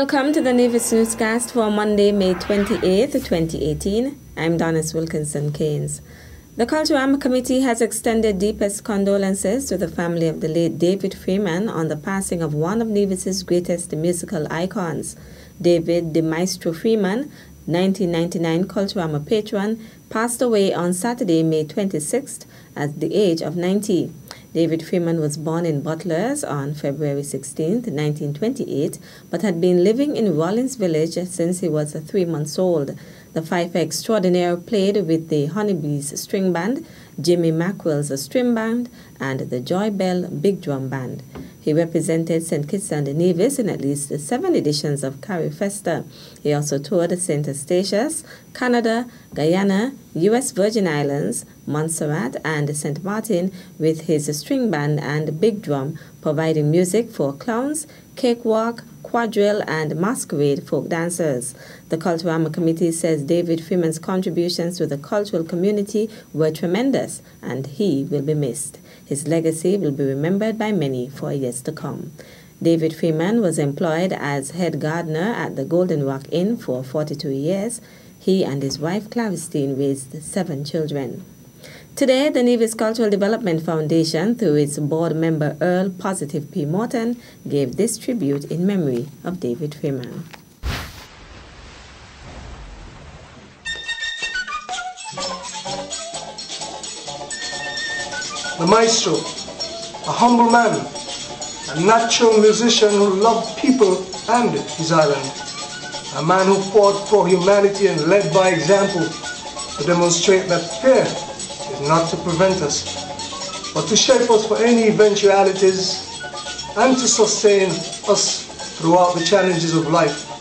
Welcome to the Nevis Newscast for Monday, May 28, 2018. I'm Donis Wilkinson Keynes. The Cultural Committee has extended deepest condolences to the family of the late David Freeman on the passing of one of Nevis's greatest musical icons. David the Maestro Freeman, 1999 Cultural patron, passed away on Saturday, May 26th at the age of 90. David Freeman was born in Butlers on February 16, 1928, but had been living in Rollins Village since he was 3 months old. The fifer extraordinaire played with the Honeybees String Band, Jimmy Mackwell's String Band, and the Joy Bell Big Drum Band. He represented St. Kitts and Nevis in at least 7 editions of Carrie Festa. He also toured St. Eustatius, Canada, Guyana, U.S. Virgin Islands, Montserrat, and St. Martin with his string band and big drum, providing music for clowns, cakewalk, quadrille, and masquerade folk dancers. The Cultural Committee says David Freeman's contributions to the cultural community were tremendous, and he will be missed. His legacy will be remembered by many for years to come. David Freeman was employed as head gardener at the Golden Rock Inn for 42 years. He and his wife Claristine raised 7 children. Today, the Nevis Cultural Development Foundation, through its board member Earl Positive P. Morton, gave this tribute in memory of David Freeman. The maestro, a humble man, a natural musician who loved people and his island, a man who fought for humanity and led by example to demonstrate that fear is not to prevent us, but to shape us for any eventualities and to sustain us throughout the challenges of life.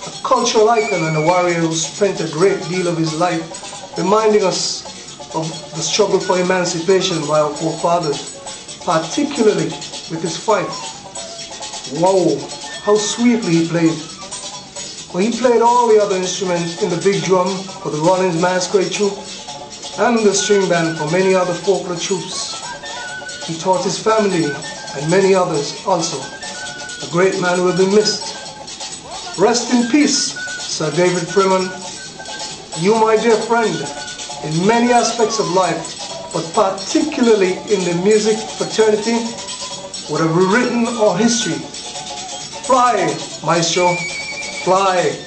A cultural icon and a warrior who spent a great deal of his life reminding us of the struggle for emancipation by our forefathers, particularly with his fight. Wow, how sweetly he played. Well, he played all the other instruments in the big drum for the Rollins Masquerade Troupe and the string band for many other folklore troops. He taught his family and many others also. A great man will be missed. Rest in peace, Sir David Freeman. You, my dear friend, in many aspects of life, but particularly in the music fraternity, whatever written or history. Fly, maestro, fly.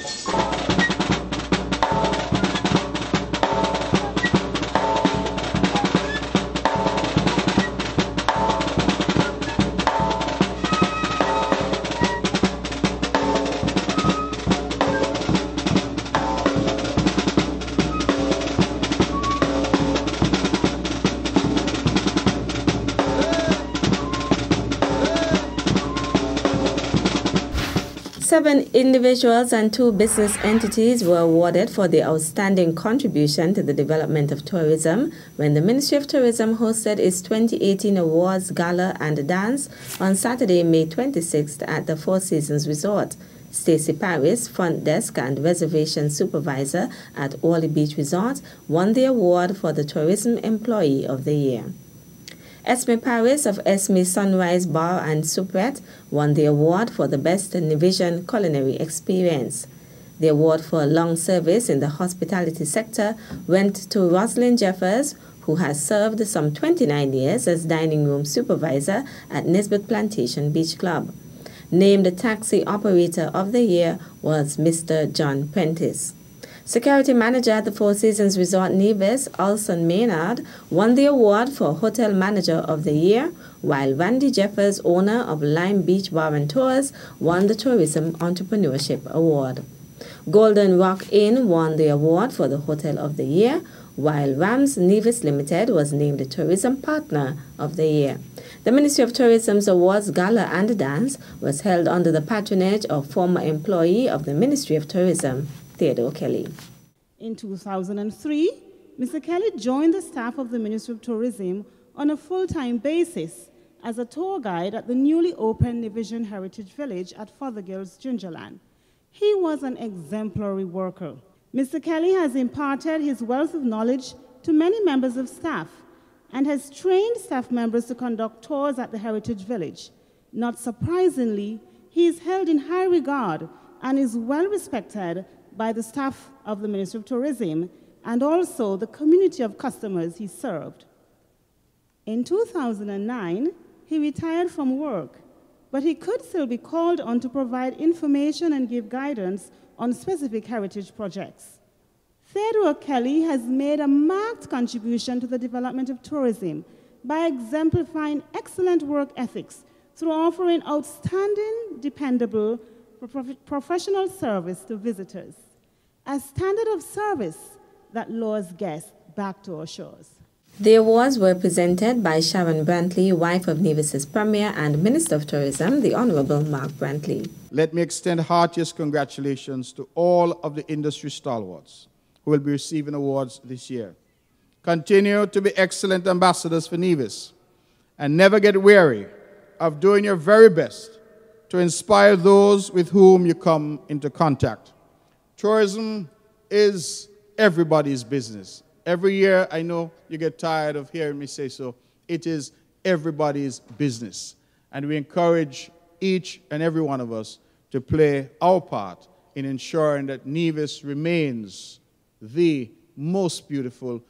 7 individuals and 2 business entities were awarded for their outstanding contribution to the development of tourism when the Ministry of Tourism hosted its 2018 Awards Gala and Dance on Saturday, May 26th at the Four Seasons Resort. Stacey Paris, front desk and reservation supervisor at Orly Beach Resort, won the award for the Tourism Employee of the Year. Esme Paris of Esme Sunrise Bar and Soubrette won the award for the Best Nivision Culinary Experience. The award for long service in the hospitality sector went to Rosalind Jeffers, who has served some 29 years as dining room supervisor at Nisbet Plantation Beach Club. Named Taxi Operator of the Year was Mr. John Prentice. Security manager at the Four Seasons Resort Nevis, Alson Maynard, won the award for Hotel Manager of the Year, while Randy Jeffers, owner of Lime Beach Bar and Tours, won the Tourism Entrepreneurship Award. Golden Rock Inn won the award for the Hotel of the Year, while Rams Nevis Limited was named the Tourism Partner of the Year. The Ministry of Tourism's Awards Gala and Dance was held under the patronage of former employee of the Ministry of Tourism, Theodore Kelly. In 2003, Mr. Kelly joined the staff of the Ministry of Tourism on a full-time basis as a tour guide at the newly opened Nivision Heritage Village at Fothergill's Gingerland. He was an exemplary worker. Mr. Kelly has imparted his wealth of knowledge to many members of staff and has trained staff members to conduct tours at the Heritage Village. Not surprisingly, he is held in high regard and is well respected by the staff of the Ministry of Tourism and also the community of customers he served. In 2009, he retired from work, but he could still be called on to provide information and give guidance on specific heritage projects. Theodore Kelly has made a marked contribution to the development of tourism by exemplifying excellent work ethics through offering outstanding, dependable, professional service to visitors, a standard of service that lures guests back to our shores. The awards were presented by Sharon Brantley, wife of Nevis's Premier and Minister of Tourism, the Honorable Mark Brantley. Let me extend heartiest congratulations to all of the industry stalwarts who will be receiving awards this year. Continue to be excellent ambassadors for Nevis and never get weary of doing your very best to inspire those with whom you come into contact. Tourism is everybody's business. Every year, I know you get tired of hearing me say so, it is everybody's business. And we encourage each and every one of us to play our part in ensuring that Nevis remains the most beautiful,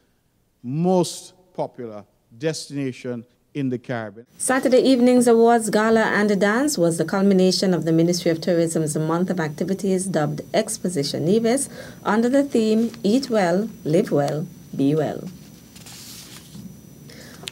most popular destination in the Caribbean. Saturday evening's awards gala and dance was the culmination of the Ministry of Tourism's month of activities dubbed Exposition Nevis under the theme Eat Well, Live Well, Be Well.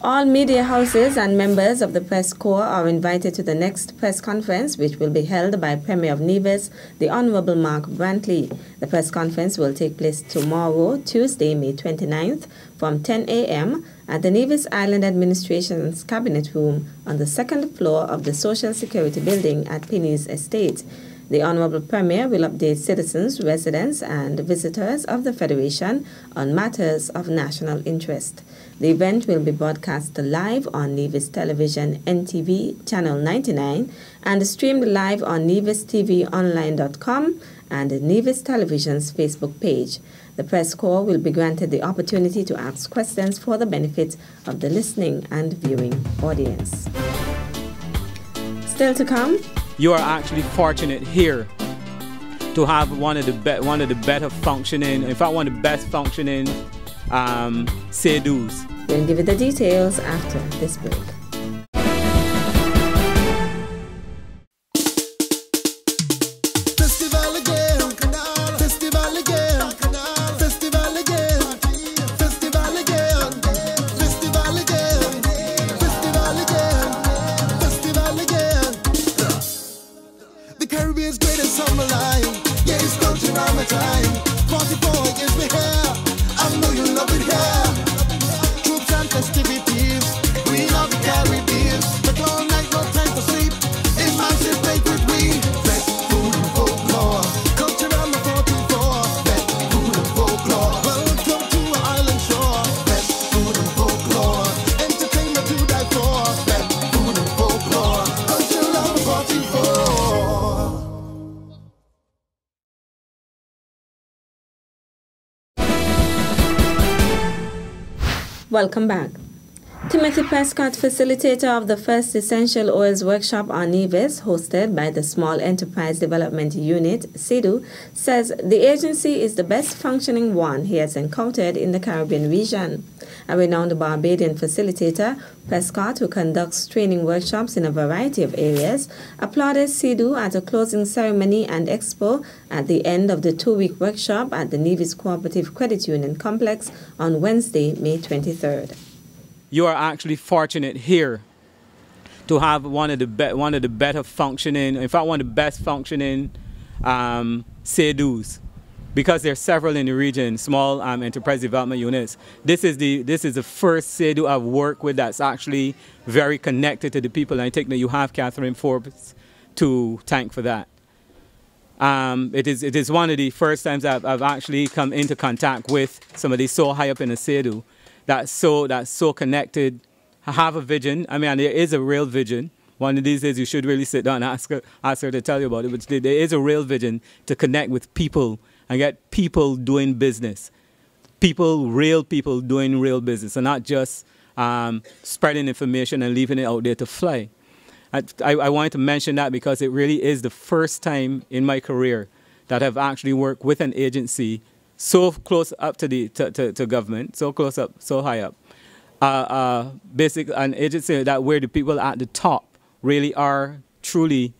All media houses and members of the press corps are invited to the next press conference, which will be held by Premier of Nevis, the Honorable Mark Brantley. The press conference will take place tomorrow, Tuesday, May 29th, from 10 a.m. at the Nevis Island Administration's Cabinet Room on the second floor of the Social Security Building at Penny's Estate. The Honorable Premier will update citizens, residents, and visitors of the Federation on matters of national interest. The event will be broadcast live on Nevis Television NTV Channel 99 and streamed live on nevistvonline.com and Nevis Television's Facebook page. The press corps will be granted the opportunity to ask questions for the benefit of the listening and viewing audience. Still to come, you are actually fortunate here to have one of the better functioning, in fact, one of the best functioning CEDUs. We'll give you the details after this break. Festival again, festival again, festival again, festival again, festival again, festival again, festival again. The Caribbean's greatest summer line, yeah, it's country around my time. 44 years we here, I know you love it here. Troops and festivities, we love the Caribbean. The all night, no time for sleep, emancipate with we. Fresh food and folklore, culture on the 44. Fresh food and folklore, welcome to our island shore. Fresh food and folklore, entertainment to die for. Fresh food and folklore, culture on the 44. Welcome back. Timothy Prescott, facilitator of the first Essential Oils Workshop on Nevis, hosted by the Small Enterprise Development Unit, SEDU, says the agency is the best functioning one he has encountered in the Caribbean region. A renowned Barbadian facilitator, Prescott, who conducts training workshops in a variety of areas, applauded SEDU at a closing ceremony and expo at the end of the two-week workshop at the Nevis Cooperative Credit Union Complex on Wednesday, May 23rd. You are actually fortunate here to have one of the better functioning, in fact, one of the best functioning CEDUs, because there are several in the region, small enterprise development units. This is the first CEDU I've worked with that's actually very connected to the people, and I think that you have Catherine Forbes to thank for that. It is one of the first times I've actually come into contact with somebody so high up in the CEDU. That's so connected, have a vision. I mean, there is a real vision. One of these days you should really sit down and ask her to tell you about it. But there is a real vision to connect with people and get people doing business. Real people doing real business, and not just spreading information and leaving it out there to fly. I wanted to mention that because it really is the first time in my career that I've actually worked with an agency so close up to government, so close up, so high up. Basically, an agency that where the people at the top really are truly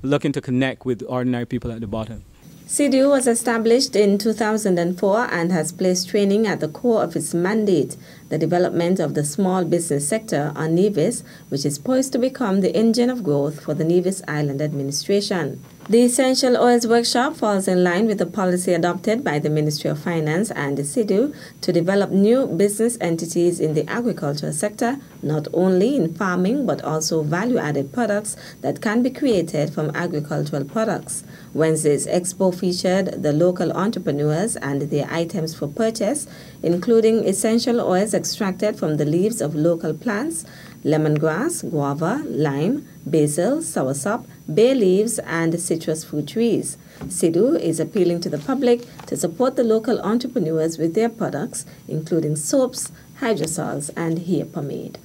looking to connect with ordinary people at the bottom. CDU was established in 2004 and has placed training at the core of its mandate, the development of the small business sector on Nevis, which is poised to become the engine of growth for the Nevis Island administration. The Essential Oils Workshop falls in line with the policy adopted by the Ministry of Finance and the CDU to develop new business entities in the agricultural sector, not only in farming but also value-added products that can be created from agricultural products. Wednesday's expo featured the local entrepreneurs and their items for purchase, including essential oils extracted from the leaves of local plants, lemongrass, guava, lime, basil, soursop, bay leaves, and citrus fruit trees. CDU is appealing to the public to support the local entrepreneurs with their products, including soaps, hydrosols, and hair pomade.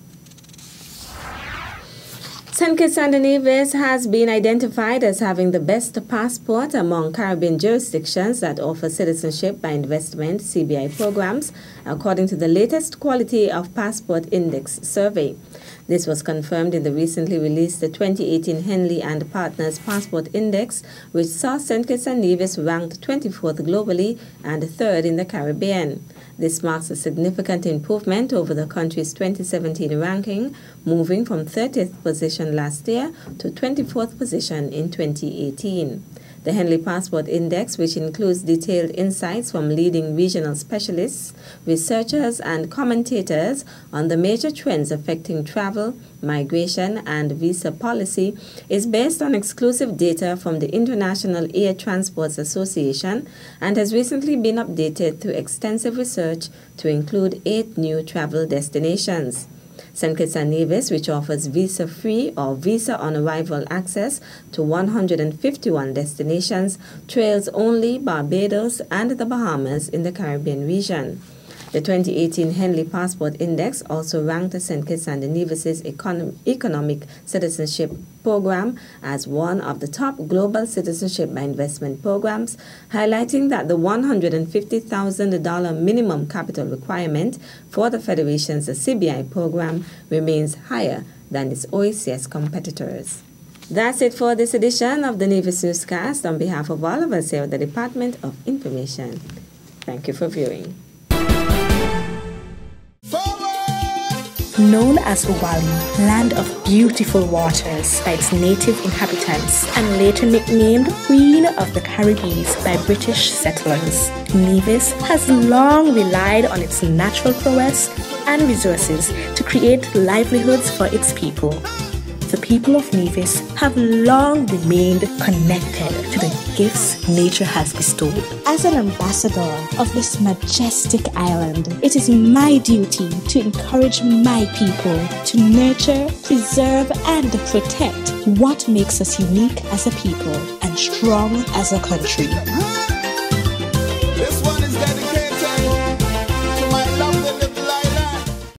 St. Kitts and Nevis has been identified as having the best passport among Caribbean jurisdictions that offer citizenship by investment (CBI) programs, according to the latest Quality of Passport Index survey. This was confirmed in the recently released 2018 Henley and Partners Passport Index, which saw St. Kitts and Nevis ranked 24th globally and 3rd in the Caribbean. This marks a significant improvement over the country's 2017 ranking, moving from 30th position last year to 24th position in 2018. The Henley Passport Index, which includes detailed insights from leading regional specialists, researchers, and commentators on the major trends affecting travel, migration, and visa policy, is based on exclusive data from the International Air Transport Association and has recently been updated through extensive research to include 8 new travel destinations. St. Kitts and Nevis, which offers visa-free or visa-on-arrival access to 151 destinations, trails only Barbados and the Bahamas in the Caribbean region. The 2018 Henley Passport Index also ranked St. Kitts and Nevis's Economic Citizenship Program as one of the top global citizenship by investment programs, highlighting that the $150,000 minimum capital requirement for the Federation's CBI program remains higher than its OECS competitors. That's it for this edition of the Nevis Newscast. On behalf of all of us here at the Department of Information, thank you for viewing. Known as Uwali, land of beautiful waters by its native inhabitants, and later nicknamed Queen of the Caribbean by British settlers, Nevis has long relied on its natural prowess and resources to create livelihoods for its people. The people of Nevis have long remained connected to the gifts nature has bestowed. As an ambassador of this majestic island, it is my duty to encourage my people to nurture, preserve, and protect what makes us unique as a people and strong as a country.